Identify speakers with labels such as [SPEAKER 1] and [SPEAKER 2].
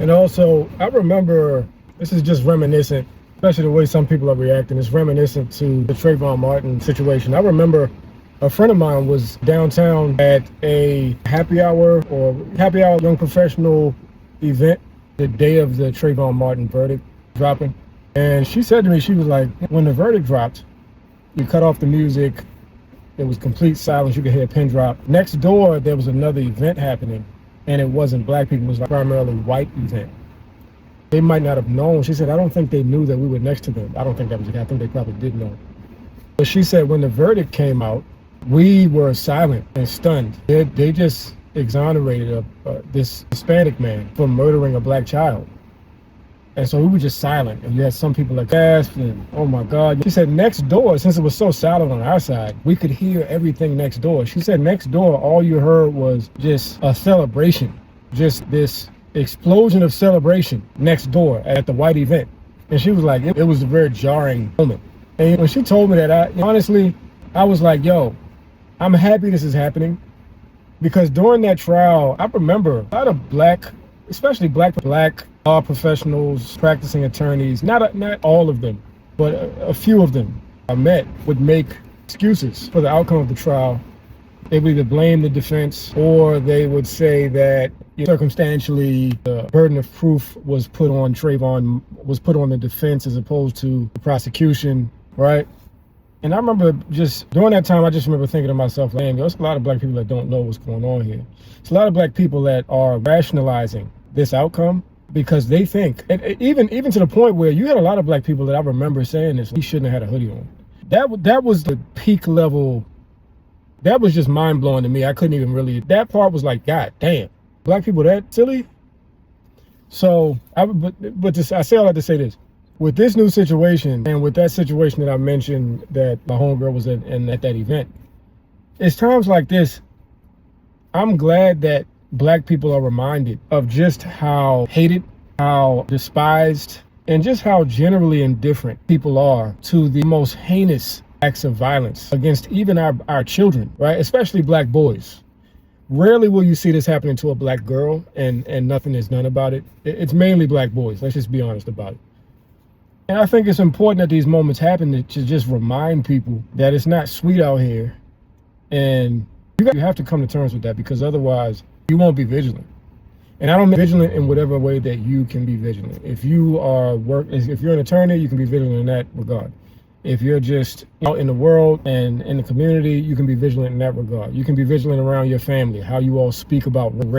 [SPEAKER 1] And also, I remember, this is just reminiscent, especially the way some people are reacting. It's reminiscent to the Trayvon Martin situation. I remember a friend of mine was downtown at a happy hour young professional event the day of the Trayvon Martin verdict dropping. And she said to me, she was like, when the verdict dropped, you cut off the music. It was complete silence. You could hear a pin drop. Next door, there was another event happening, and it wasn't black people. It was like primarily white event. They might not have known. She said, I don't think they knew that we were next to them. I don't think that was it. I think they probably did know. But she said when the verdict came out, we were silent and stunned. They just exonerated this Hispanic man for murdering a black child. And so we were just silent, and you had some people like gasped and oh my God. She said next door, since it was so silent on our side, we could hear everything next door. She said next door, all you heard was just a celebration, just this explosion of celebration next door at the white event. And she was like, it was a very jarring moment. And when she told me that, honestly, I was like, yo, I'm happy this is happening, because during that trial, I remember a lot of black, especially black law professionals, practicing attorneys, not all of them, but a few of them I met would make excuses for the outcome of the trial. They would either blame the defense, or they would say that circumstantially the burden of proof was put on Trayvon, was put on the defense as opposed to the prosecution, right? And I remember just during that time, I just remember thinking to myself, man, there's a lot of black people that don't know what's going on here. It's a lot of black people that are rationalizing this outcome because they think, and even to the point where you had a lot of black people that I remember saying this, he shouldn't have had a hoodie on. That was the peak level. That was just mind blowing to me. I couldn't even really, that part was like, God damn, black people that silly. So I say all that to say this. With this new situation, and with that situation that I mentioned that my homegirl was at that event, it's times like this, I'm glad that black people are reminded of just how hated, how despised, and just how generally indifferent people are to the most heinous acts of violence against even our children, right? Especially black boys. Rarely will you see this happening to a black girl and nothing is done about it. It's mainly black boys. Let's just be honest about it. And I think it's important that these moments happen to just remind people that it's not sweet out here. And you have to come to terms with that, because otherwise you won't be vigilant. And I don't mean vigilant in whatever way that you can be vigilant. If you're an attorney, you can be vigilant in that regard. If you're just out in the world and in the community, you can be vigilant in that regard. You can be vigilant around your family, how you all speak about